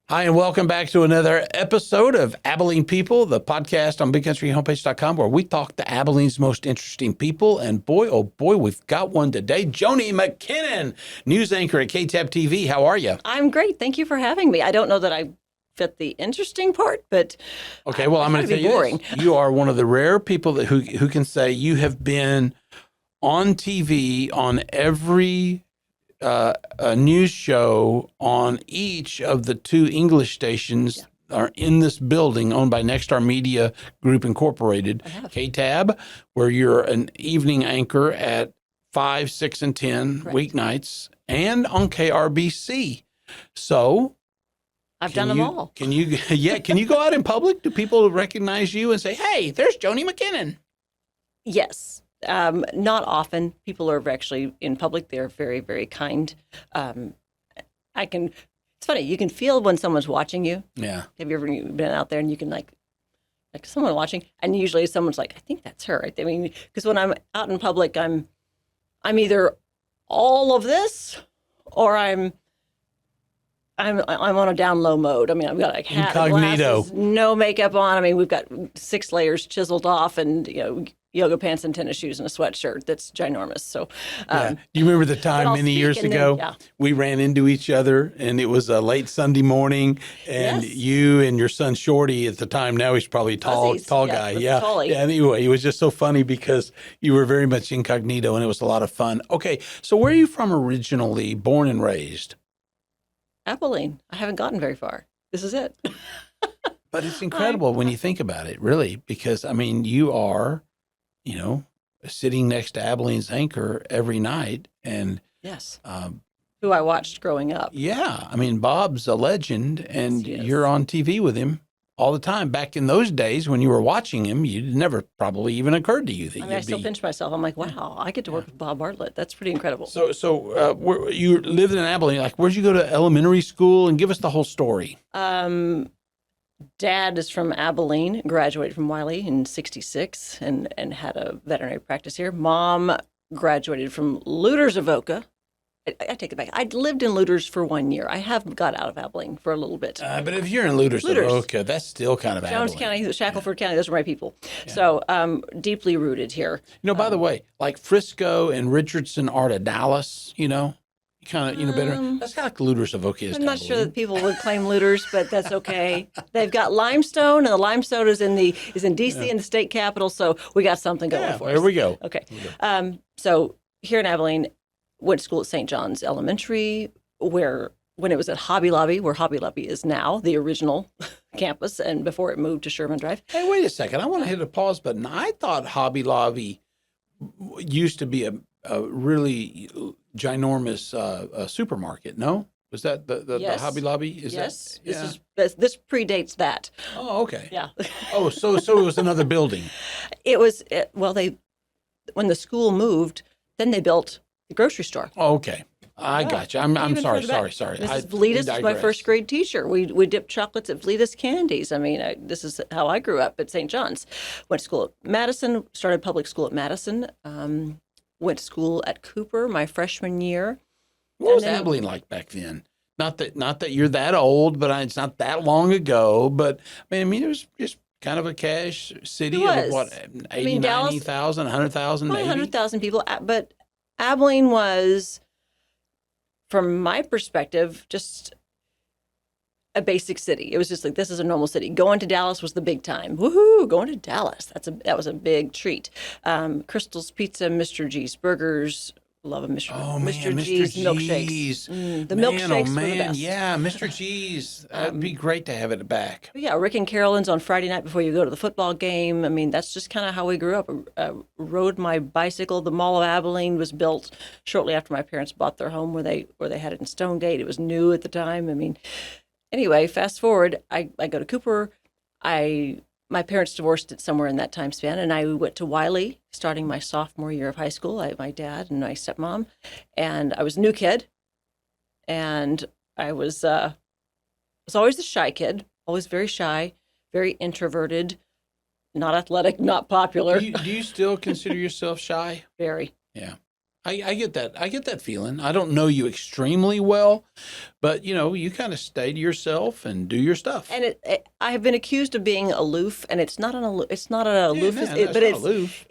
Hi, and welcome back to another episode of Abilene People, the podcast on BigCountryHomepage.com, where we talk to Abilene's most interesting people. And boy, oh boy, we've got one today. Joni McKinnon, news anchor at KTAB-TV. How are you? I'm great. Thank you for having me. I don't know that I fit the interesting part, but okay. Well, I'm going to tell you boring. This. You are one of the rare people who can say you have been on TV on every a news show on each of the two English stations are in this building owned by Nexstar Media Group Incorporated, KTAB, where you're an evening anchor at 5, 6, and 10 weeknights, and on KRBC. So I've done them all. Can you go out in public? Do people recognize you and say, "Hey, there's Joni McKinnon"? Yes. Not often. People are actually in public. They're very, very kind. It's funny. You can feel when someone's watching you. Yeah. Have you ever been out there and you can like someone watching, and usually someone's like, I think that's her. I mean, because when I'm out in public, I'm either all of this or I'm on a down low mode. I mean, I've got like hat, incognito, glasses, no makeup on. I mean, we've got 6 layers chiseled off, and yoga pants and tennis shoes and a sweatshirt that's ginormous. So, do you remember the time many years ago we ran into each other, and it was a late Sunday morning, and you and your son Shorty at the time, now he's probably tall guy. Yeah. Anyway, it was just so funny because you were very much incognito, and it was a lot of fun. Okay, so where are you from originally? Born and raised? Abilene. I haven't gotten very far. This is it. But it's incredible when you think about it, really, because I mean, you are, sitting next to Abilene's anchor every night, and who I watched growing up. Yeah, I mean, Bob's a legend, and Yes. you're on TV with him all the time. Back in those days when you were watching him, it never probably even occurred to you that I still pinch myself. I'm like, wow, I get to work with Bob Bartlett. That's pretty incredible. So you lived in Abilene. Like, where'd you go to elementary school? And give us the whole story. Dad is from Abilene, graduated from Wiley in '66 and had a veterinary practice here. Mom graduated from Looters Avoca. I take it back. I'd lived in Looters for 1 year. I have got out of Abilene for a little bit. But if you're in Looters Avoca, that's still kind of Jones Abilene. County, Shackleford County, those are my people. Yeah. So deeply rooted here. By the way, like Frisco and Richardson are to Dallas, kind of, better. That's kind of like Looters Avoca is. I'm not sure that people would claim Looters, but that's okay. They've got limestone, and the limestone is in D.C. in the state capital, so we got something going for us. There we go. Okay. So here in Abilene, went to school at St. John's Elementary, when it was at Hobby Lobby, where Hobby Lobby is now, the original campus, and before it moved to Sherman Drive. Hey, wait a second. I want to hit a pause button. I thought Hobby Lobby used to be a really ginormous supermarket. No, was that the Hobby Lobby? Yes. This predates that. Oh, okay. Yeah. Oh, so it was another building. It was when the school moved, then they built the grocery store. Oh, okay. I got you. I'm sorry. Mrs. Vlitas was my first grade teacher. We dipped chocolates at Vlitas candies. I mean, this is how I grew up at St. John's. Went to school at Madison, started public school at Madison, went to school at Cooper my freshman year. What was Abilene like back then? Not that you're that old, but it's not that long ago. But I mean, it was just kind of a cash city of what, 80, 90,000, 100,000 maybe? 100,000 people. But Abilene was, from my perspective, just a basic city. It was just like, this is a normal city. Going to Dallas was the big time. Woohoo! Going to Dallas. That was a big treat. Crystal's Pizza, Mr. G's Burgers. Love a Mr. G's milkshakes. The milkshakes were the best. Yeah, Mr. G's. That'd be great to have it back. Yeah, Rick and Carolyn's on Friday night before you go to the football game. I mean, that's just kind of how we grew up. Rode my bicycle. The Mall of Abilene was built shortly after my parents bought their home where they had it in Stonegate. It was new at the time. I mean, anyway, fast forward, I go to Cooper. My parents divorced it somewhere in that time span, and I went to Wiley starting my sophomore year of high school. My dad and my stepmom, and I was a new kid, and I was always the shy kid, always very shy, very introverted, not athletic, not popular. Do you still consider yourself shy? Very. Yeah. I get that. I get that feeling. I don't know you extremely well, but you kind of stay to yourself and do your stuff. And I have been accused of being aloof, and it's not an aloof. It's not an aloof, no, it's but not aloof.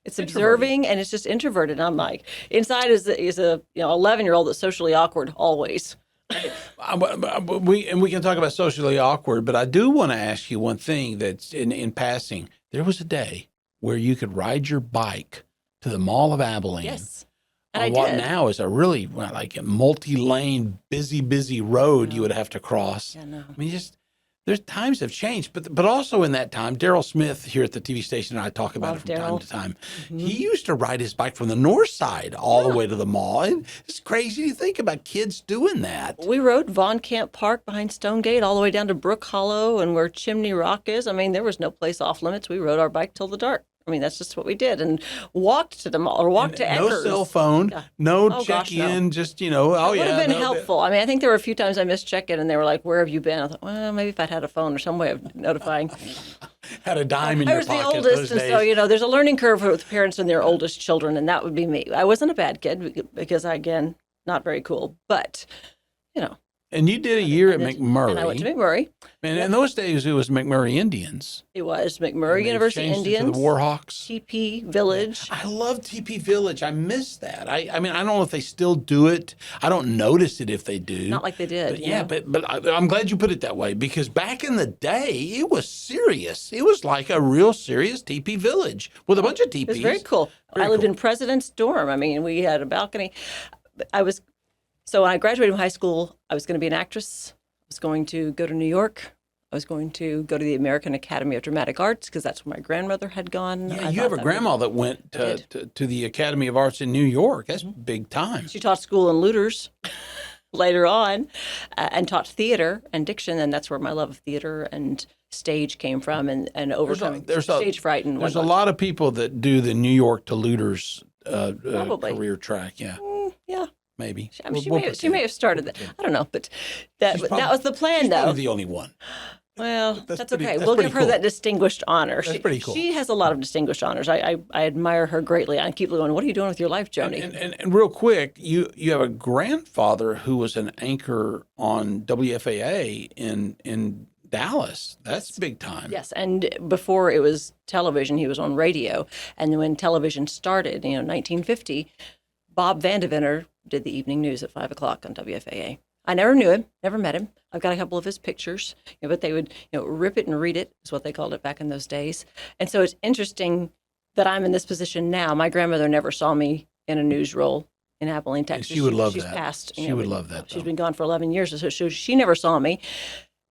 It's observing, and it's just introverted. I'm like, inside is a 11-year-old that's socially awkward always. We can talk about socially awkward, but I do want to ask you one thing that's in passing. There was a day where you could ride your bike to the Mall of Abilene. Yes. And on I what did. now is a really like a multi-lane, busy road you would have to cross. Yeah, no. I mean, there's times have changed, but also in that time, Daryl Smith here at the TV station and I talk about Love it from time Daryl. to time. He used to ride his bike from the north side all the way to the mall. And it's crazy to think about kids doing that. We rode Von Camp Park behind Stonegate all the way down to Brook Hollow and where Chimney Rock is. I mean, there was no place off limits. We rode our bike till the dark. I mean, that's just what we did, and walked to the mall or walked to No Eckers. cell phone, Yeah. no Oh, check gosh, no. in, just It would have been no, helpful. I mean, I think there were a few times I missed check-in, and they were like, "Where have you been?" I thought, well, maybe if I'd had a phone or some way of notifying. had a dime in I your was the pocket oldest, those and days. so there's a learning curve with parents and their oldest children, and that would be me. I wasn't a bad kid because, again, not very cool, but And you did a year at and McMurry. I went to McMurry. And in those days, it was McMurry Indians. It was McMurry They've University changed it Indians, to the Warhawks. TP Village. I love TP Village. I miss that. I mean, I don't know if they still do it. I don't notice it if they do. Not like they did. But I'm glad you put it that way because back in the day, it was serious. It was like a real serious TP Village with a bunch of TPs. It was very cool. Very I lived cool. in President's dorm. I mean, we had a balcony. So when I graduated from high school, I was going to be an actress. I was going to go to New York. I was going to go to the American Academy of Dramatic Arts because that's where my grandmother had gone. Yeah, I you thought have a that grandma that went to the Academy of Arts in New York. That's big time. She taught school in Looters later on and taught theater and diction, and that's where my love of theater and stage came from and overcoming stage fright and There's a whatnot. lot of people that do the New York to Looters Probably. career track. Yeah, Yeah. maybe. I mean, We'll she may have started that. I don't know, but that was the plan, She's though. probably the only one. Well, That's that's pretty- okay. that's We'll pretty give her cool. that distinguished honor. That's pretty cool. She has a lot of distinguished honors. I admire her greatly. I keep going, what are you doing with your life, Joni? And real quick, you have a grandfather who was an anchor on WFAA in Dallas. That's big time. Yes, and before it was television, he was on radio. And when television started, 1950, Bob Vandeventer did the evening news at 5 o'clock on WFAA. I never knew him, never met him. I've got a couple of his pictures, but they would, rip it and read it is what they called it back in those days. And so it's interesting that I'm in this position now. My grandmother never saw me in a news role in Abilene, Texas. she would love She's that. passed. She would love that, She's though. been gone for 11 years, so she never saw me.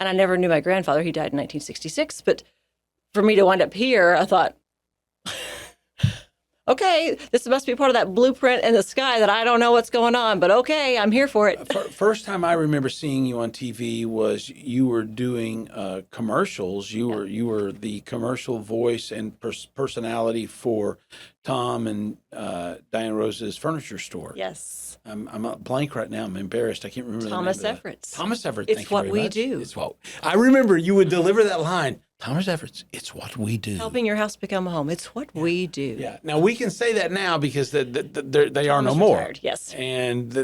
And I never knew my grandfather. He died in 1966. But for me to wind up here, I thought, okay, this must be part of that blueprint in the sky that I don't know what's going on, but okay, I'm here for it. First time I remember seeing you on TV was you were doing commercials. You were the commercial voice and personality for Tom and Diane Rose's furniture store. Yes. I'm blank right now. I'm embarrassed. I can't remember Thomas the name of that. Everett's. Thomas Everett. It's thank you what very we much. do. It's what I remember. You would deliver that line. Thomas Everett's. It's what we do. Helping your house become a home. It's what we do. Yeah. Now we can say that now because they are no Thomas more. retired, yes. And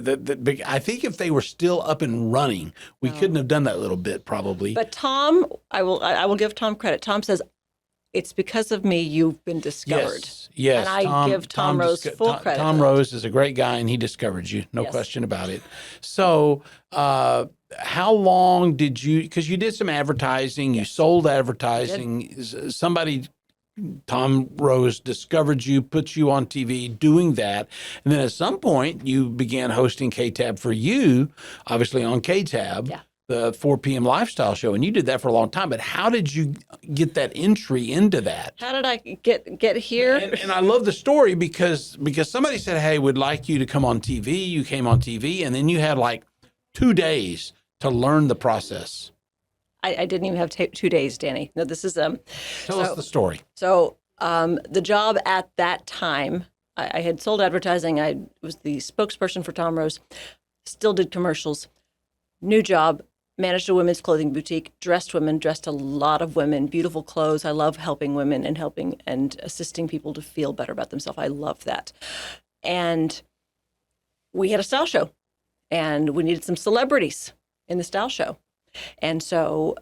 I think if they were still up and running, we couldn't have done that little bit probably. But Tom, I will give Tom credit. Tom says, it's because of me you've been discovered. Yes. And I give Tom Rose full credit. Tom for that. Rose is a great guy, and he discovered you, no Yes. question about it. So, how long did you? Because you did some advertising, you sold advertising. Somebody, Tom Rose, discovered you, put you on TV doing that, and then at some point you began hosting KTAB for you, obviously on KTAB. Yeah. The 4 p.m. lifestyle show, and you did that for a long time. But how did you get that entry into that? How did I get here? And I love the story because somebody said, "Hey, we'd like you to come on TV." You came on TV, and then you had like 2 days to learn the process. I didn't even have 2 days, Danny. No, this is Tell us the story. So the job at that time, I had sold advertising. I was the spokesperson for Tom Rose, still did commercials. New job, managed a women's clothing boutique, dressed women, dressed a lot of women, beautiful clothes. I love helping women and helping and assisting people to feel better about themselves. I love that. And we had a style show, and we needed some celebrities in the style show. And so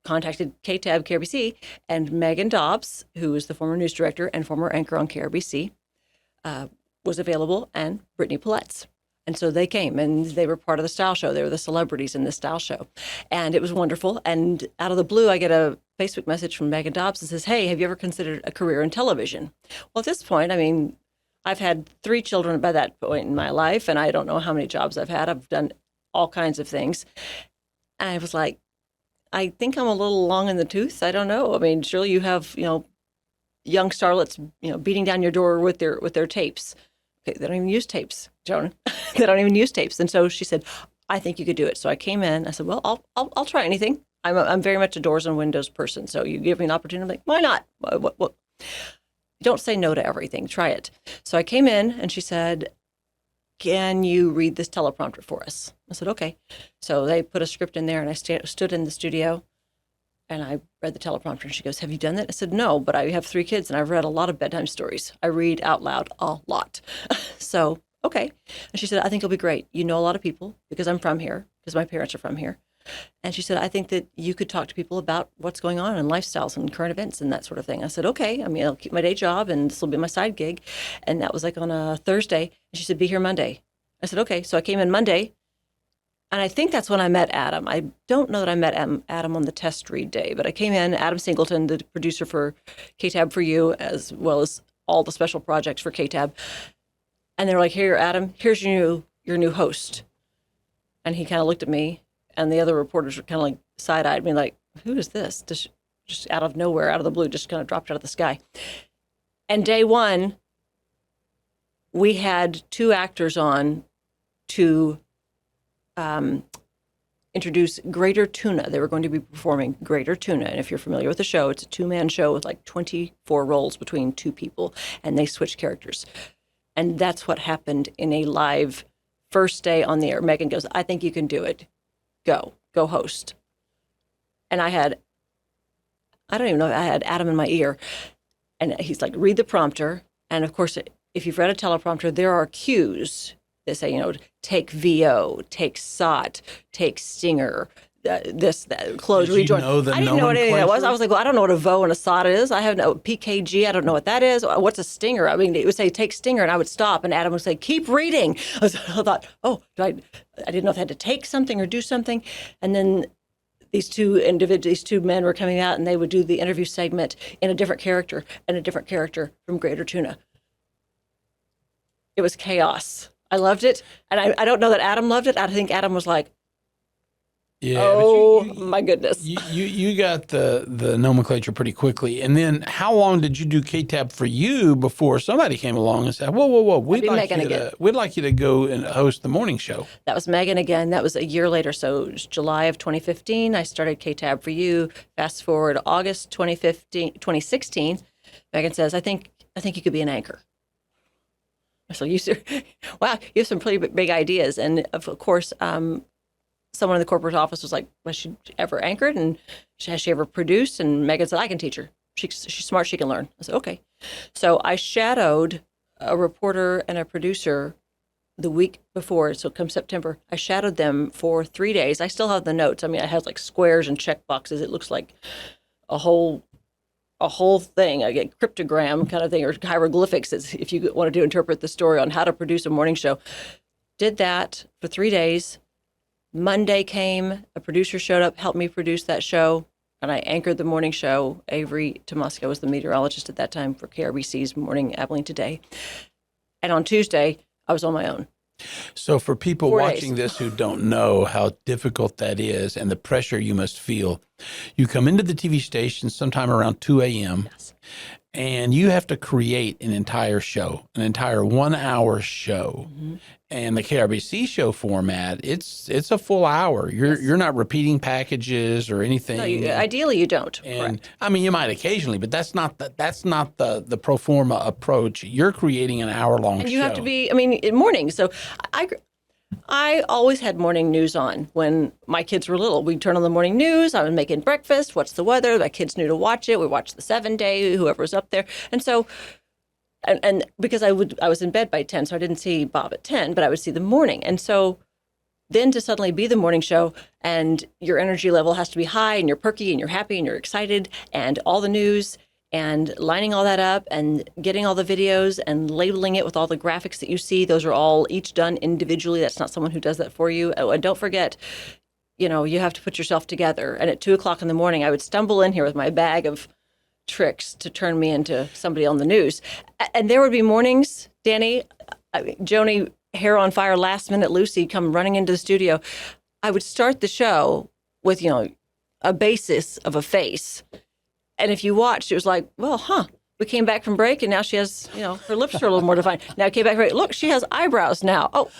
contacted KTAB, KRBC, and Megan Dobbs, who is the former news director and former anchor on KRBC, was available, and Brittany Pauletz. And so they came, and they were part of the style show. They were the celebrities in the style show. And it was wonderful. And out of the blue, I get a Facebook message from Megan Dobbs that says, hey, have you ever considered a career in television? Well, at this point, I mean, I've had 3 children by that point in my life, and I don't know how many jobs I've had. I've done all kinds of things. And I was like, I think I'm a little long in the tooth. I don't know. I mean, surely you have, young starlets, beating down your door with their tapes. Okay, they don't even use tapes, Joan. They don't even use tapes. And so she said, I think you could do it. So I came in. I said, well, I'll try anything. I'm very much a doors and windows person. So you give me an opportunity, I'm like, why not? What? Don't say no to everything. Try it. So I came in, and she said, can you read this teleprompter for us? I said, okay. So they put a script in there, and I stood in the studio, and I read the teleprompter, and she goes, have you done that? I said, no, but I have 3 kids, and I've read a lot of bedtime stories. I read out loud a lot. So, okay. And she said, I think it'll be great. You know a lot of people, because I'm from here, because my parents are from here. And she said, I think that you could talk to people about what's going on and lifestyles and current events and that sort of thing. I said, okay. I mean, I'll keep my day job, and this will be my side gig. And that was like on a Thursday. And she said, be here Monday. I said, okay. So I came in Monday. And I think that's when I met Adam. I don't know that I met Adam on the test read day, but I came in, Adam Singleton, the producer for KTAB for You, as well as all the special projects for KTAB. And they were like, here, Adam, here's your new host. And he kind of looked at me, and the other reporters were kind of like side-eyed me, like, who is this? Just out of nowhere, out of the blue, just kind of dropped out of the sky. And day one, we had 2 actors on to introduce Greater Tuna. They were going to be performing Greater Tuna. And if you're familiar with the show, it's a 2-man show with like 24 roles between 2 people, and they switch characters. And that's what happened in a live first day on the air. Megan goes, I think you can do it. Go host. And I don't even know if I had Adam in my ear. And he's like, read the prompter. And of course, if you've read a teleprompter, there are cues. They say, take VO, take SOT, take stinger, that, close, Did rejoin. You know the I didn't know what any of that was. nomenclature? I was like, well, I don't know what a VO and a SOT is. I have no PKG. I don't know what that is. What's a stinger? I mean, it would say, take stinger, and I would stop, and Adam would say, keep reading. I thought, oh, I didn't know if I had to take something or do something. And then these 2 men were coming out, and they would do the interview segment in a different character and a different character from Greater Tuna. It was chaos. I loved it. And I don't know that Adam loved it. I think Adam was like, Yeah, oh, but my goodness. you got the nomenclature pretty quickly. And then how long did you do KTAB for You before somebody came along and said, whoa, we'd like you to go and host the morning show? That was Megan again. That was a year later. So it was July of 2015. I started KTAB for You. Fast forward August 2016. Megan says, I think you could be an anchor. So wow, you have some pretty big ideas. And of course, someone in the corporate office was like, was she ever anchored? And has she ever produced? And Megan said, I can teach her. She's smart. She can learn. I said, okay. So I shadowed a reporter and a producer the week before. So come September, I shadowed them for 3 days. I still have the notes. I mean, I have like squares and check boxes. It looks like a whole thing, a cryptogram kind of thing, or hieroglyphics, if you wanted to interpret the story on how to produce a morning show. Did that for 3 days. Monday came, a producer showed up, helped me produce that show, and I anchored the morning show. Avery Tomasco was the meteorologist at that time for KRBC's Morning Abilene Today. And on Tuesday, I was on my own. So for people 4 watching days. this who don't know how difficult that is and the pressure you must feel, you come into the TV station sometime around 2 a.m. Yes. and you have to create an entire show, an entire 1-hour show. Mm-hmm. And the KRBC show format, it's a full hour. You're not repeating packages or anything. No, ideally you don't. And Correct. I mean, you might occasionally, but that's not the pro forma approach. You're creating an hour-long show. And you have to be, I mean, in morning. So I always had morning news on when my kids were little. We'd turn on the morning news. I was making breakfast. What's the weather? My kids knew to watch it. We watched the 7 Day, whoever was up there. And so, and because I was in bed by 10, so I didn't see Bob at 10, but I would see the morning. And so then to suddenly be the morning show and your energy level has to be high and you're perky and you're happy and you're excited and all the news and lining all that up and getting all the videos and labeling it with all the graphics that you see. Those are all each done individually. That's not someone who does that for you. Oh, and don't forget, you have to put yourself together. And at 2 o'clock in the morning, I would stumble in here with my bag of tricks to turn me into somebody on the news. And there would be mornings, Danny, Joni, hair on fire, last minute Lucy come running into the studio. I would start the show with, a basis of a face. And if you watched, it was like, well, we came back from break and now she has, her lips are a little more defined. Now I came back from break. Look, she has eyebrows now. Oh,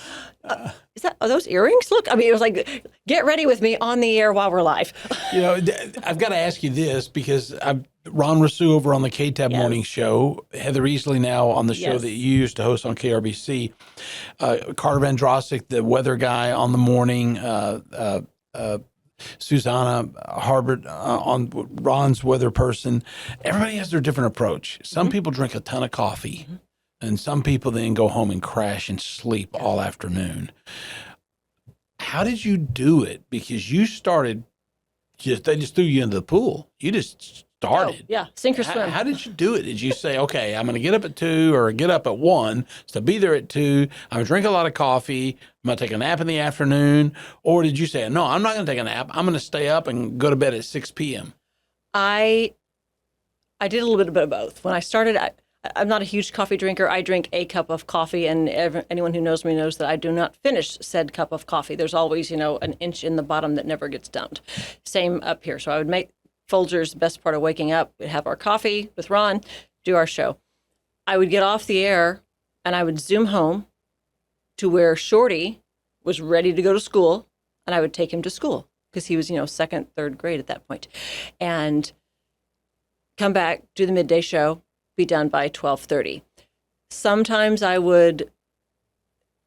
are those earrings? Look, I mean, it was like, get ready with me on the air while we're live. I've got to ask you this because Ron Rousseau over on the KTAB morning show, Heather Easley now on the show that you used to host on KRBC, Carter Van Drossik, the weather guy on the morning, Susanna Harbert on Ron's weather person. Everybody has their different approach. Some people drink a ton of coffee, and some people then go home and crash and sleep all afternoon. How did you do it? Because you started, they just threw you into the pool. You just started. Oh, yeah, sink or swim. How did you do it? Did you say, okay, I'm going to get up at 2 or get up at 1 to be there at 2. I'm going to drink a lot of coffee. I'm going to take a nap in the afternoon. Or did you say, no, I'm not going to take a nap. I'm going to stay up and go to bed at 6 p.m.? I did a little bit of both. When I started, I'm not a huge coffee drinker. I drink a cup of coffee, and anyone who knows me knows that I do not finish said cup of coffee. There's always, an inch in the bottom that never gets dumped. Same up here. So I would make Folgers the best part of waking up. We'd have our coffee with Ron, do our show. I would get off the air, and I would zoom home to where Shorty was ready to go to school, and I would take him to school because he was, second, third grade at that point, and come back, do the midday show, be done by 12:30. Sometimes I would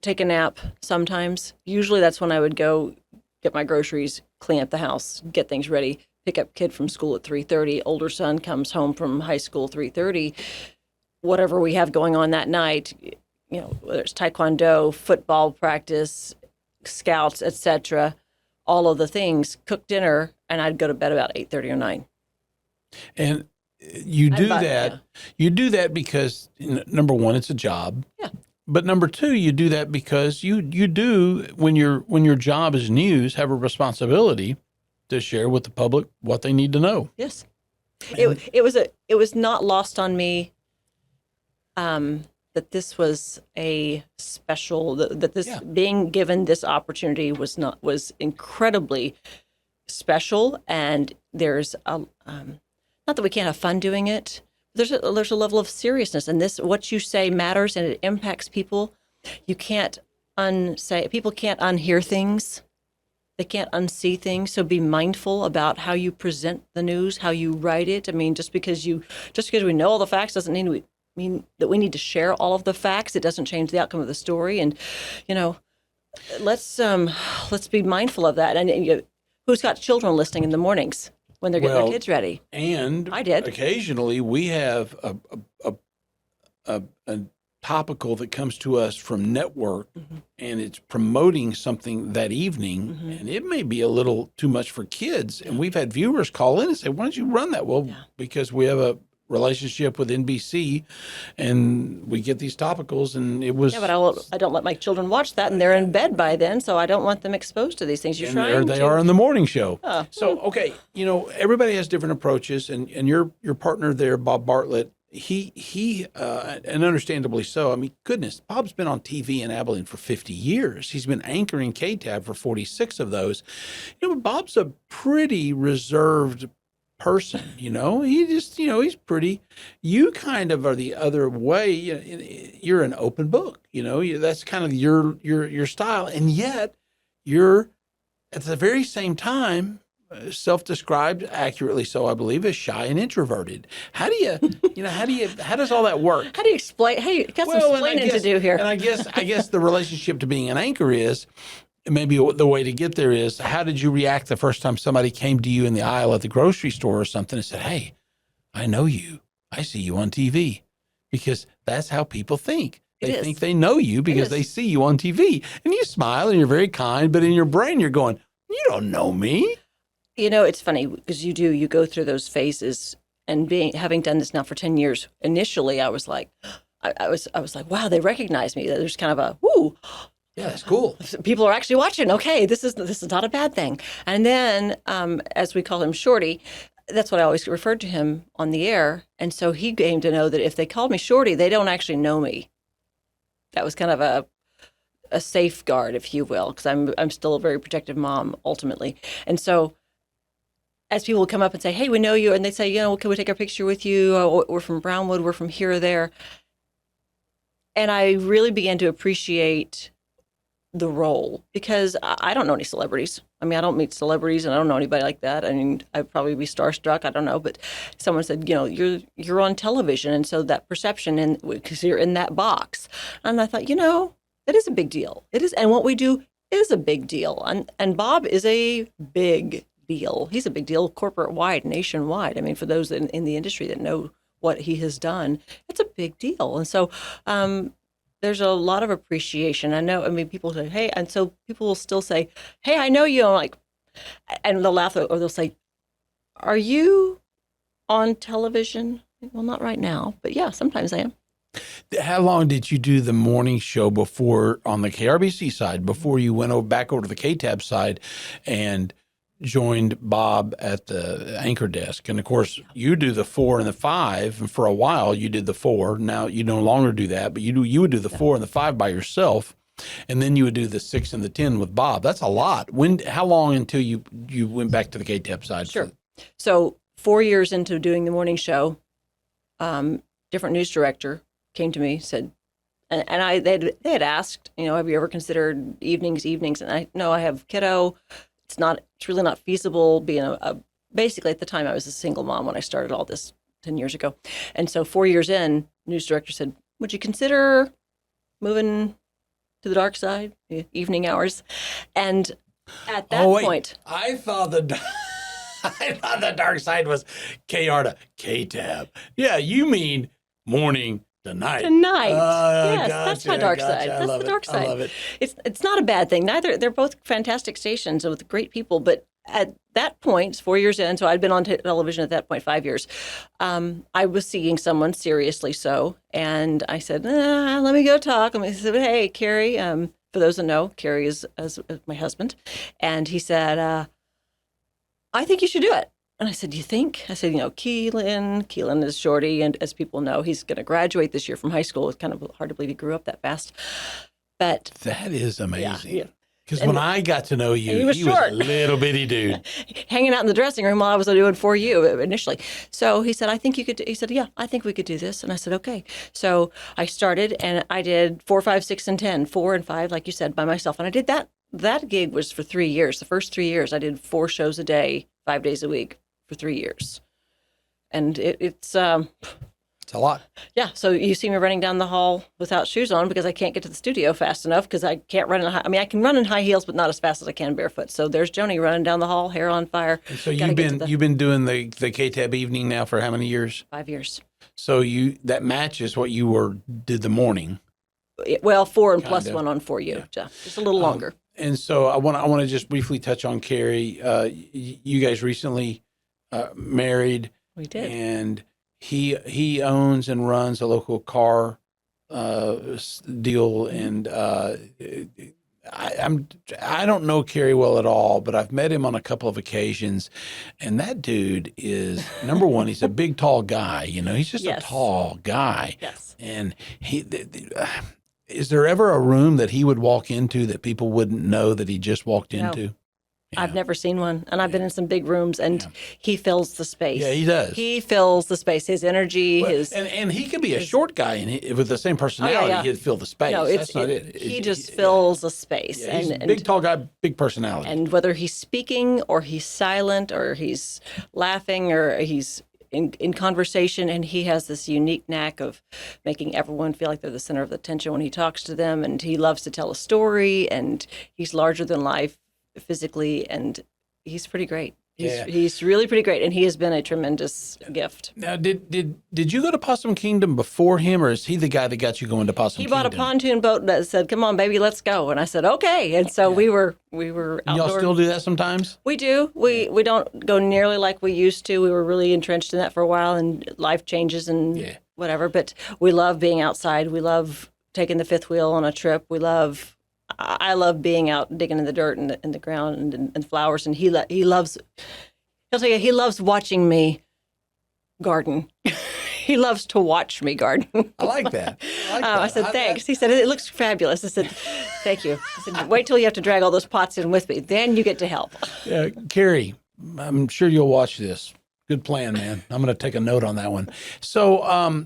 take a nap. Sometimes, usually that's when I would go get my groceries, clean up the house, get things ready, pick up kid from school at 3:30. Older son comes home from high school 3:30. Whatever we have going on that night, whether it's taekwondo, football practice, scouts, etc., all of the things, cook dinner, and I'd go to bed about 8:30 or 9. And you do that. You do that because number one, it's a job. Yeah. But number two, you do that because you do when your job is news, have a responsibility to share with the public what they need to know. Yes. It was not lost on me that this was a special, that this being given this opportunity was incredibly special. And there's not that we can't have fun doing it. There's a level of seriousness, and what you say matters, and it impacts people. You can't people can't unhear things. They can't unsee things. So be mindful about how you present the news, how you write it. I mean, just because we know all the facts doesn't mean that we need to share all of the facts. It doesn't change the outcome of the story. And, let's be mindful of that. And who's got children listening in the mornings when they're getting their kids ready? And I did. Occasionally we have a topical that comes to us from network, and it's promoting something that evening, and it may be a little too much for kids. And we've had viewers call in and say, why don't you run that? Well, because we have a relationship with NBC, and we get these topicals, and it was... Yeah, but I don't let my children watch that, and they're in bed by then, so I don't want them exposed to these things. You're trying there they are in the morning show. So, okay, everybody has different approaches, and your partner there, Bob Bartlett, he and understandably so. I mean, goodness, Bob's been on TV in Abilene for 50 years. He's been anchoring KTAB for 46 of those. Bob's a pretty reserved person, he just, he's pretty. You kind of are the other way. You're an open book, that's kind of your style. And yet you're at the very same time self-described accurately, so I believe, as shy and introverted. How do how does all that work? How do you explain? Hey, you got some explaining to do here. And I guess the relationship to being an anchor is, maybe the way to get there is, how did you react the first time somebody came to you in the aisle at the grocery store or something and said, "Hey, I know you. I see you on TV." Because that's how people think. They think they know you because they see you on TV. And you smile and you're very kind, but in your brain you're going, "You don't know me." You know, it's funny because you go through those phases, and having done this now for 10 years, initially I was like, I was like, wow, they recognize me. There's kind of a, woo. Yeah, that's cool. People are actually watching. Okay, this is not a bad thing. And then, as we call him Shorty, that's what I always referred to him on the air. And so he came to know that if they called me Shorty, they don't actually know me. That was kind of a safeguard, if you will, because I'm still a very protective mom ultimately. And so as people would come up and say, "Hey, we know you," and they say, "Can we take a picture with you? We're from Brownwood. We're from here or there." And I really began to appreciate the role, because I don't know any celebrities. I mean, I don't meet celebrities, and I don't know anybody like that. I mean, I'd probably be starstruck. I don't know, but someone said, you're on television, and so that perception, and because you're in that box, and I thought, that is a big deal. It is, and what we do is a big deal, and Bob is a big deal. He's a big deal, corporate-wide, nationwide. I mean, for those in the industry that know what he has done, it's a big deal, and so. There's a lot of appreciation. I mean, people say, "Hey," and so people will still say, "Hey, I know you." I'm like, and they'll laugh, or they'll say, "Are you on television?" Well, not right now, but yeah, sometimes I am. How long did you do the morning show before on the KRBC side, before you went back over to the KTAB side and joined Bob at the anchor desk? And of course, you do the 4 and the 5. And for a while, you did the 4. Now you no longer do that, but you would do the 4 and the 5 by yourself, and then you would do the 6 and the 10 with Bob. That's a lot. How long until you went back to the KTAB side? Sure. So 4 years into doing the morning show, different news director came to me, said, and they had asked, have you ever considered evenings? And I have kiddo. It's really not feasible being basically at the time I was a single mom when I started all this 10 years ago. And so 4 years in, news director said, "Would you consider moving to the dark side, evening hours?" And at that point, I thought the dark side was KR to KTAB. Yeah, you mean morning to night. Yes, gotcha, that's my dark side. That's the dark side. I love it. It's not a bad thing. They're both fantastic stations with great people. But at that point, 4 years in, so I'd been on television at that point 5 years. I was seeing someone, seriously so, and I said, "Let me go talk." And I said, "Hey, Kerry." For those that know, Kerry is my husband, and he said, "I think you should do it." And I said, "You think?" I said, Keelan is Shorty, and as people know, he's going to graduate this year from high school. It's kind of hard to believe he grew up that fast. But that is amazing. Yeah. Because when I got to know you, he was a little bitty dude. Hanging out in the dressing room while I was doing For You initially. So he said, "I think you could he said, "Yeah, I think we could do this." And I said, "Okay." So I started, and I did 4, 5, 6, and 10, 4 and 5, like you said, by myself. And I did that. That gig was for 3 years. The first 3 years, I did 4 shows a day, 5 days a week for 3 years. And it's a lot. Yeah. So you see me running down the hall without shoes on because I can't get to the studio fast enough because I can't run I can run in high heels, but not as fast as I can barefoot. So there's Joanie running down the hall, hair on fire. And so you've been doing the KTAB evening now for how many years? 5 years. So that matches what you did the morning. Well, 4 and plus 1 on For You. Yeah. Just a little longer. And so I want to just briefly touch on Kerry. You guys recently married. We did. And he owns and runs a local car deal, and I don't know Kerry well at all, but I've met him on a couple of occasions, and that dude is number one. He's a big, tall guy. He's just a tall guy. Yes. And is there ever a room that he would walk into that people wouldn't know that he just walked into? I've never seen one, and I've been in some big rooms, and he fills the space. Yeah, he does. He fills the space. His energy, and he could be a short guy, and with the same personality, he'd fill the space. No, That's not it. He just fills a space. Yeah, he's a big, tall guy, big personality. And whether he's speaking or he's silent or he's laughing or he's in conversation, and he has this unique knack of making everyone feel like they're the center of the attention when he talks to them, and he loves to tell a story, and he's larger than life physically, and he's pretty great. He's really pretty great, and he has been a tremendous gift. Now, did you go to Possum Kingdom before him, or is he the guy that got you going to Possum Kingdom? He bought a pontoon boat that said, "Come on, baby, let's go," and I said, "Okay." And so we were outdoors. Y'all still do that sometimes? We do. We don't go nearly like we used to. We were really entrenched in that for a while, and life changes and whatever. But we love being outside. We love taking the fifth wheel on a trip. I love being out digging in the dirt and in the ground and flowers. And he'll tell you, he loves watching me garden. He loves to watch me garden. I like that. I said, thanks. He said, it looks fabulous. I said, thank you. I said, wait till you have to drag all those pots in with me. Then you get to help. Kerry, I'm sure you'll watch this. Good plan, man. I'm going to take a note on that one. So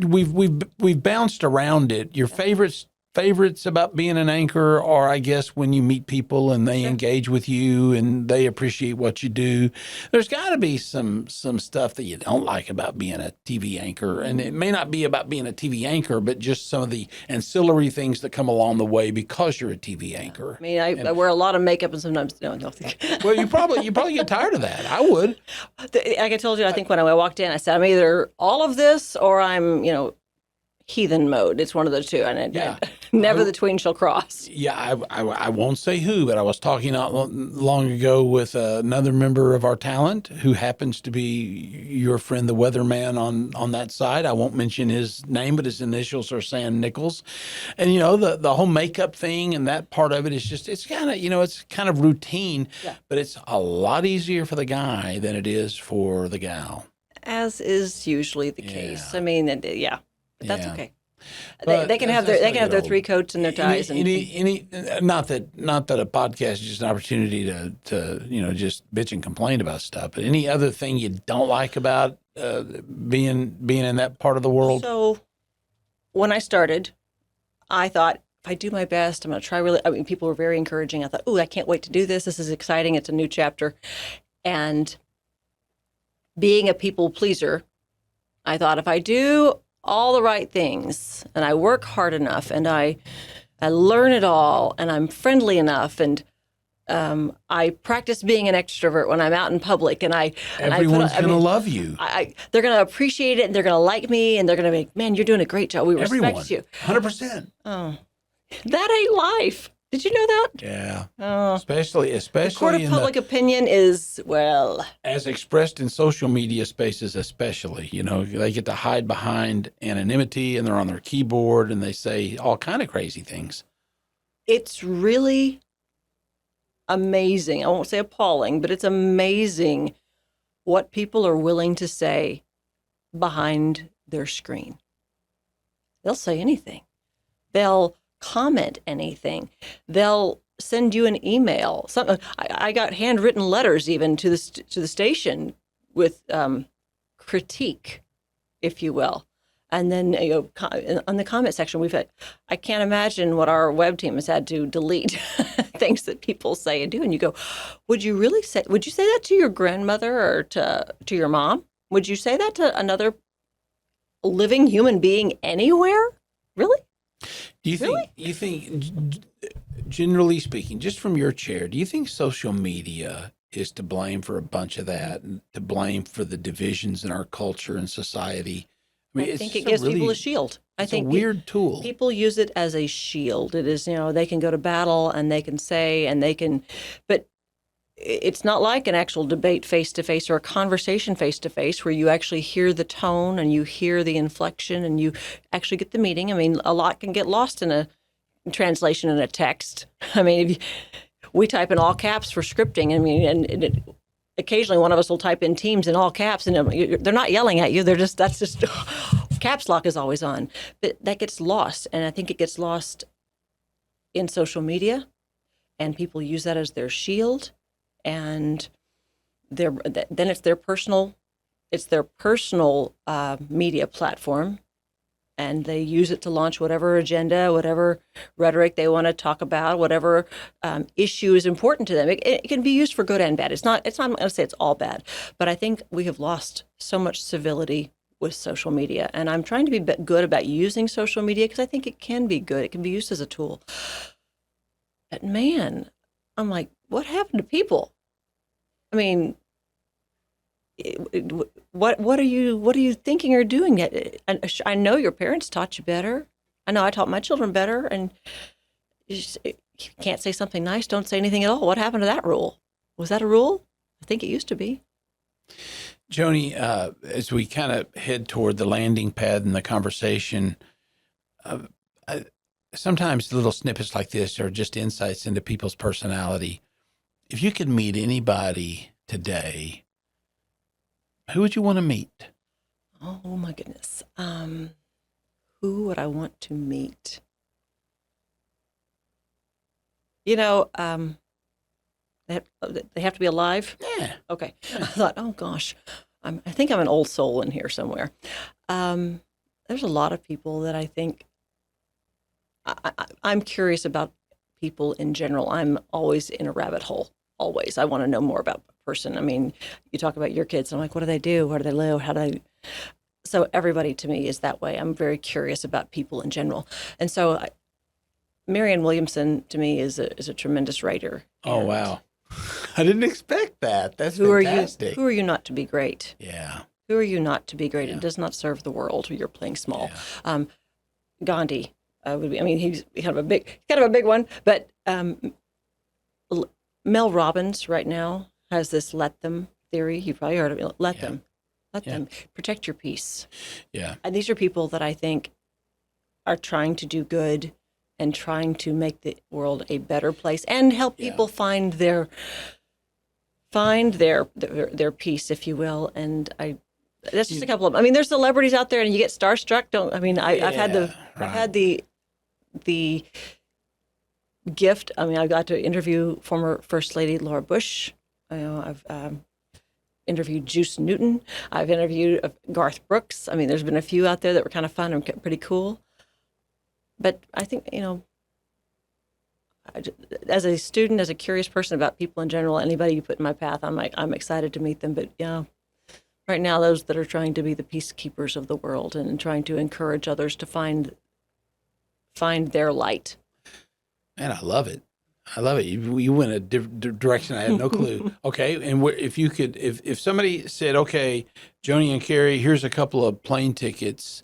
we've bounced around it. Your favorites about being an anchor are, I guess, when you meet people and they engage with you and they appreciate what you do. There's got to be some stuff that you don't like about being a TV anchor. And it may not be about being a TV anchor, but just some of the ancillary things that come along the way because you're a TV anchor. I mean, I wear a lot of makeup and sometimes no. Well, you probably get tired of that. I would. Like I told you, I think when I walked in, I said, I'm either all of this or I'm, heathen mode. It's one of the two, and never the tween shall cross. Yeah, I won't say who, but I was talking not long ago with another member of our talent who happens to be your friend, the weatherman on that side. I won't mention his name, but his initials are Sam Nichols. And the whole makeup thing and that part of it is just it's kind of routine, but it's a lot easier for the guy than it is for the gal. As is usually the case. I mean, but that's okay. They can have their three coats and their ties. Not that a podcast is just an opportunity to just bitch and complain about stuff. But any other thing you don't like about being in that part of the world? So when I started, I thought if I do my best, I'm going to try really. I mean, people were very encouraging. I thought, I can't wait to do this. This is exciting. It's a new chapter, and being a people pleaser, I thought if I do all the right things and I work hard enough and I learn it all and I'm friendly enough and I practice being an extrovert when I'm out in public everyone's going to love you. They're going to appreciate it and they're going to like me and they're going to be, man, you're doing a great job. We respect you. 100%. Oh, that ain't life. Did you know that? Yeah. Especially the court of public opinion is, as expressed in social media spaces, especially, they get to hide behind anonymity and they're on their keyboard and they say all kind of crazy things. It's really amazing. I won't say appalling, but it's amazing what people are willing to say behind their screen. They'll say anything. They'll comment anything. They'll send you an email. I got handwritten letters even to the station with critique, if you will. And then on the comment section, I can't imagine what our web team has had to delete things that people say and do. And you go, would you say that to your grandmother or to your mom? Would you say that to another living human being anywhere? Really? Do you think, generally speaking, just from your chair, do you think social media is to blame for a bunch of that and to blame for the divisions in our culture and society? I think it gives people a shield. I think it's a weird tool. People use it as a shield. It is, they can go to battle and they can say and they can, but it's not like an actual debate face-to-face or a conversation face-to-face where you actually hear the tone and you hear the inflection and you actually get the meaning. I mean, a lot can get lost in a translation in a text. I mean, we type in all caps for scripting. I mean, and occasionally one of us will type in Teams in all caps and they're not yelling at you. That's just caps lock is always on. But that gets lost. And I think it gets lost in social media and people use that as their shield, and then it's their personal media platform, and they use it to launch whatever agenda, whatever rhetoric they want to talk about, whatever issue is important to them. It can be used for good and bad. It's not I'm going to say it's all bad, but I think we have lost so much civility with social media, and I'm trying to be good about using social media because I think it can be good. It can be used as a tool. But man, I'm like, what happened to people? I mean, what are you thinking or doing? I know your parents taught you better. I know I taught my children better. And you can't say something nice, don't say anything at all. What happened to that rule? Was that a rule? I think it used to be. Joanie, as we kind of head toward the landing pad in the conversation, sometimes little snippets like this are just insights into people's personality. If you could meet anybody today, who would you want to meet? Oh my goodness. Who would I want to meet? You know, they have to be alive? Yeah. Okay. I thought, oh gosh, I think I'm an old soul in here somewhere. There's a lot of people that I think, I'm curious about people in general. I'm always in a rabbit hole, always. I want to know more about a person. I mean, you talk about your kids, I'm like, what do they do? Where do they live? So everybody to me is that way. I'm very curious about people in general. And so Marianne Williamson to me is a tremendous writer. Oh, wow. I didn't expect that. That's fantastic. Who are you not to be great? Yeah. Who are you not to be great? Yeah. It does not serve the world. You're playing small. Yeah. Gandhi would be. I mean, he's kind of a big one. But Mel Robbins right now has this "let them" theory. You probably heard of it. Let them protect your peace. Yeah. And these are people that I think are trying to do good and trying to make the world a better place and help people find their peace, if you will. And that's just a couple of them. I mean, there's celebrities out there and you get starstruck. I've had the gift. I mean, I got to interview former First Lady Laura Bush. I've interviewed Juice Newton. I've interviewed Garth Brooks. I mean, there's been a few out there that were kind of fun and pretty cool. But I think, as a student, as a curious person about people in general, anybody you put in my path, I'm excited to meet them. But right now, those that are trying to be the peacekeepers of the world and trying to encourage others to find their light. Man, I love it. You went a direction I had no clue. Okay, and if somebody said, okay, Joanie and Kerry, here's a couple of plane tickets,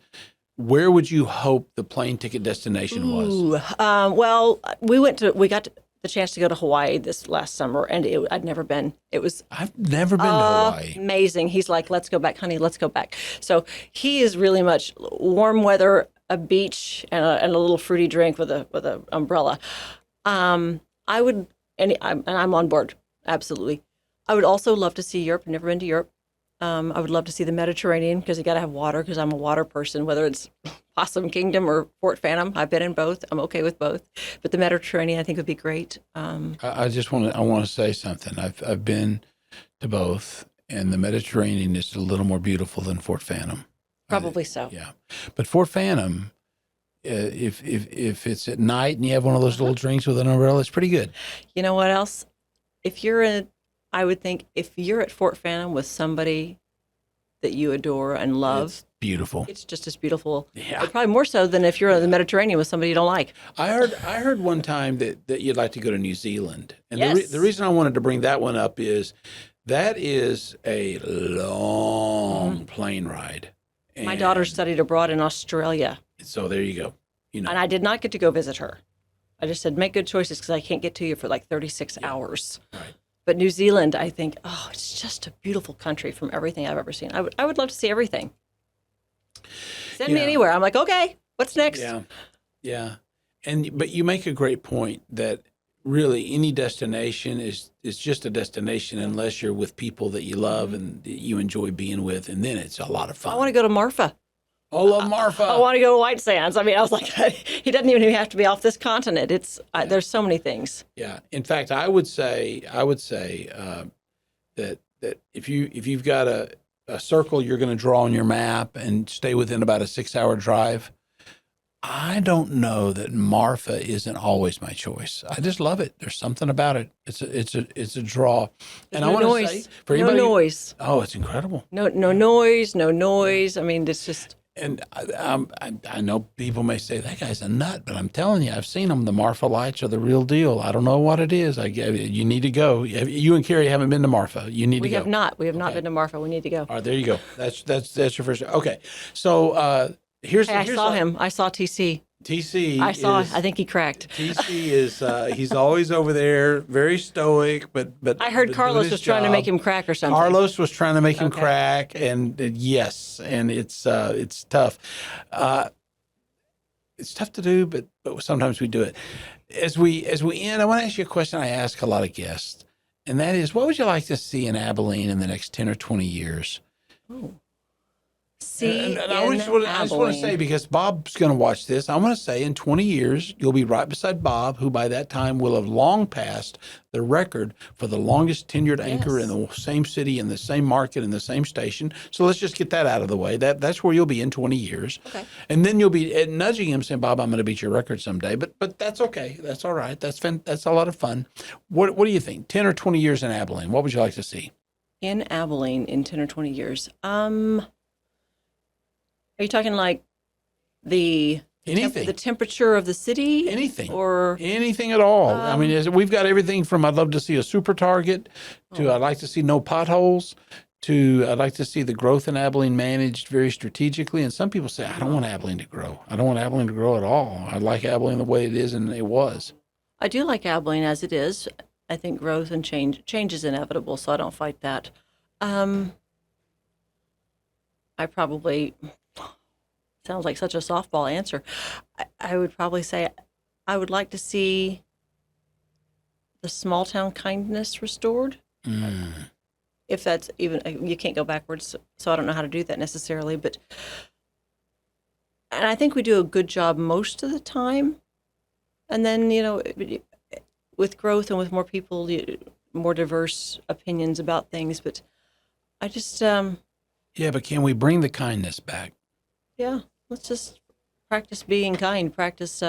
where would you hope the plane ticket destination was? Well, we got the chance to go to Hawaii this last summer, and I'd never been. I've never been to Hawaii. Amazing. He's like, let's go back, honey, let's go back. So he is really much warm weather, a beach, and a little fruity drink with a umbrella. I would, and I'm on board, absolutely. I would also love to see Europe. I've never been to Europe. I would love to see the Mediterranean because you got to have water because I'm a water person, whether it's Possum Kingdom or Fort Phantom. I've been in both. I'm okay with both. But the Mediterranean, I think, would be great. I want to say something. I've been to both, and the Mediterranean is a little more beautiful than Fort Phantom. Probably so. Yeah. But Fort Phantom, if it's at night and you have one of those little drinks with an umbrella, it's pretty good. You know what else? I would think if you're at Fort Phantom with somebody that you adore and love, it's beautiful. It's just as beautiful. Yeah. But probably more so than if you're in the Mediterranean with somebody you don't like. I heard one time that you'd like to go to New Zealand. And yes. the reason I wanted to bring that one up is that is a long plane ride. And my daughter studied abroad in Australia. So there you go. And I did not get to go visit her. I just said, make good choices because I can't get to you for like 36 hours. Right. But New Zealand, I think, it's just a beautiful country from everything I've ever seen. I would love to see everything. Send me anywhere. I'm like, okay, what's next? Yeah. But you make a great point that really any destination is just a destination unless you're with people that you love and that you enjoy being with, and then it's a lot of fun. I want to go to Marfa. Oh, love Marfa. I want to go to White Sands. I mean, I was like, he doesn't even have to be off this continent. There's so many things. Yeah. In fact, I would say that if you've got a circle you're going to draw on your map and stay within about a 6-hour drive, I don't know that Marfa isn't always my choice. I just love it. There's something about it. It's a draw. And I want to say for anybody, no noise. Oh, it's incredible. No noise. No noise. I mean, it's just. And I know people may say that guy's a nut, but I'm telling you, I've seen them. The Marfa lights are the real deal. I don't know what it is. You need to go. You and Kerry haven't been to Marfa. You need to go. We have not. We have not been to Marfa. We need to go. All right, there you go. That's your first. Okay, so here's. I saw him. I saw TC. TC. I think he cracked. TC is he's always over there, very stoic, but I heard Carlos was trying to make him crack or something. Carlos was trying to make him crack, and yes, and it's tough. It's tough to do, but sometimes we do it. As we end, I want to ask you a question I ask a lot of guests, and that is, what would you like to see in Abilene in the next 10 or 20 years? Oh. I just want to say, because Bob's going to watch this, I want to say in 20 years, you'll be right beside Bob, who by that time will have long passed the record for the longest tenured anchor in the same city, in the same market, in the same station. So let's just get that out of the way. That's where you'll be in 20 years. Okay. And then you'll be nudging him, saying, Bob, I'm going to beat your record someday. But that's okay. That's all right. That's a lot of fun. What do you think? 10 or 20 years in Abilene, what would you like to see? In Abilene in 10 or 20 years? Are you talking like the temperature of the city? Anything. Or anything at all. I mean, we've got everything from I'd love to see a super target to I'd like to see no potholes to I'd like to see the growth in Abilene managed very strategically. And some people say, I don't want Abilene to grow. I don't want Abilene to grow at all. I like Abilene the way it is and it was. I do like Abilene as it is. I think growth and change is inevitable, so I don't fight that. I probably... Sounds like such a softball answer. I would probably say I would like to see the small town kindness restored. If that's even, you can't go backwards, so I don't know how to do that necessarily. And I think we do a good job most of the time. And then, with growth and with more people, more diverse opinions about things. But I just... Yeah, but can we bring the kindness back? Yeah. Let's just practice being kind, practice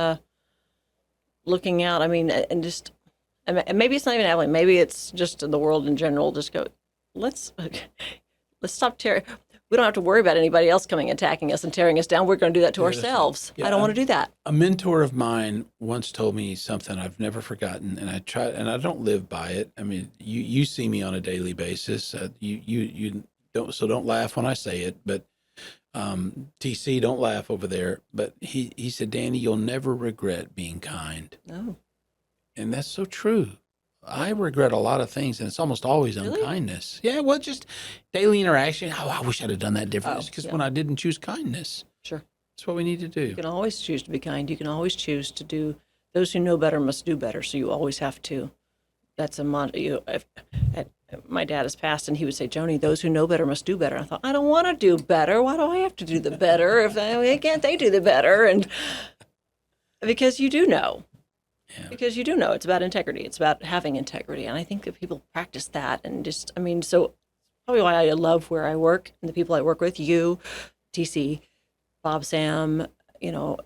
looking out. I mean, and maybe it's not even Abilene. Maybe it's just the world in general. Just go, let's stop tearing. We don't have to worry about anybody else coming attacking us and tearing us down. We're going to do that to ourselves. I don't want to do that. A mentor of mine once told me something I've never forgotten, and I don't live by it. I mean, you see me on a daily basis. You don't laugh when I say it, but. TC, don't laugh over there. But he said, Danny, you'll never regret being kind. No. And that's so true. I regret a lot of things, and it's almost always unkindness. Yeah, well, just daily interaction. Oh, I wish I'd have done that different. Because when I didn't choose kindness. Sure. That's what we need to do. You can always choose to be kind. You can always choose to do. Those who know better must do better. So you always have to. That's a motto. My dad has passed, and he would say, Joanie, those who know better must do better. I thought, I don't want to do better. Why do I have to do the better? Can't they do the better? And because you do know. Yeah. Because you do know. It's about integrity. It's about having integrity. And I think that people practice that. And so probably why I love where I work and the people I work with, you, TC, Bob, Sam,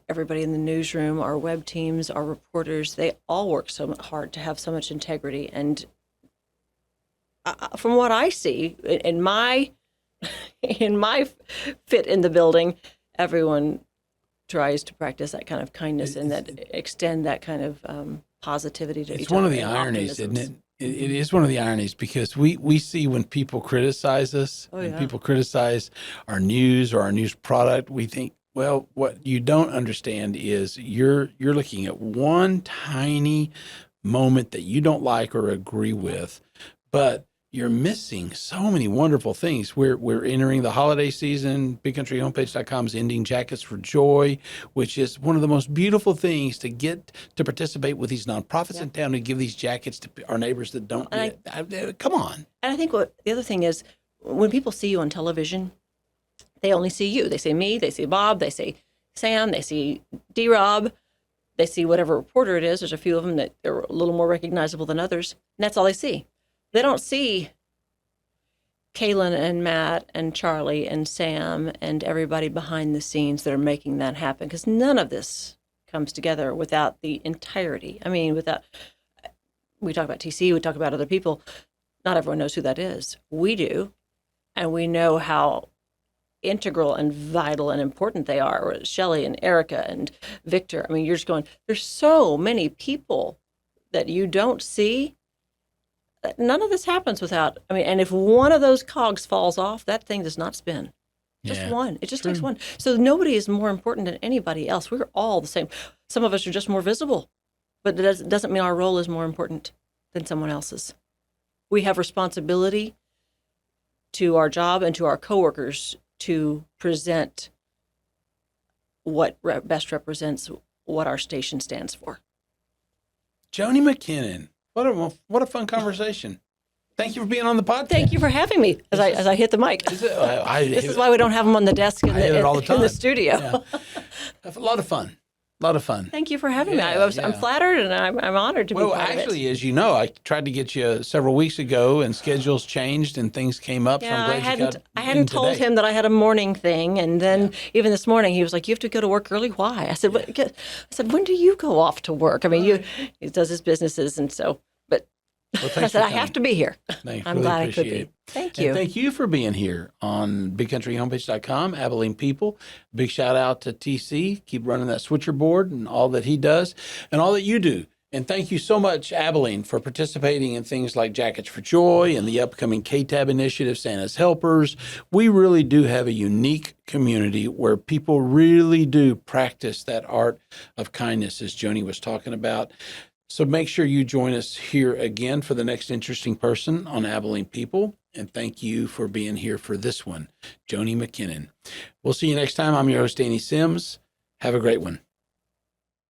everybody in the newsroom, our web teams, our reporters, they all work so hard to have so much integrity. And from what I see in my fit in the building, everyone tries to practice that kind of kindness and that extend that kind of positivity to each other. It's one of the ironies, isn't it? It is one of the ironies because we see when people criticize us, when people criticize our news or our news product, we think, well, what you don't understand is you're looking at one tiny moment that you don't like or agree with, but you're missing so many wonderful things. We're entering the holiday season. BigCountryHomepage.com is ending Jackets for Joy, which is one of the most beautiful things to get to participate with these nonprofits in town to give these jackets to our neighbors that don't. Come on. And I think what the other thing is when people see you on television They only see you. They see me, they see Bob, they see Sam, they see D-Rob, they see whatever reporter it is. There's a few of them that are a little more recognizable than others, and that's all they see. They don't see Kaylin and Matt and Charlie and Sam and everybody behind the scenes that are making that happen, because none of this comes together without the entirety. I mean, without, we talk about TC, we talk about other people. Not everyone knows who that is. We do, and we know how integral and vital and important they are. Or Shelley and Erica and Victor. I mean, you're just going, there's so many people that you don't see. None of this happens without, I mean, and if one of those cogs falls off, that thing does not spin. Just one. It just takes one. So nobody is more important than anybody else. We're all the same. Some of us are just more visible, but it doesn't mean our role is more important than someone else's. We have responsibility to our job and to our coworkers to present what best represents what our station stands for. Joni McKinnon, what a fun conversation. Thank you for being on the podcast. Thank you for having me as I hit the mic. This is why we don't have them on the desk in the studio. Yeah. A lot of fun. A lot of fun. Thank you for having me. I'm flattered and I'm honored to be part of it. Well, actually, as you know, I tried to get you several weeks ago, and schedules changed and things came up. Yeah, so I'm glad I hadn't told him that I had a morning thing, and then even this morning he was like, "You have to go to work early. Why?" I said, "When do you go off to work?" I mean, he does his businesses, and so. Well, I said, I have to be here. I'm glad I could be. Thank you. And thank you for being here on BigCountryHomepage.com, Abilene People. Big shout out to TC. Keep running that switcher board and all that he does and all that you do. And thank you so much, Abilene, for participating in things like Jackets for Joy and the upcoming KTAB initiative, Santa's Helpers. We really do have a unique community where people really do practice that art of kindness, as Joni was talking about. So make sure you join us here again for the next interesting person on Abilene People. And thank you for being here for this one, Joni McKinnon. We'll see you next time. I'm your host, Danny Sims. Have a great one.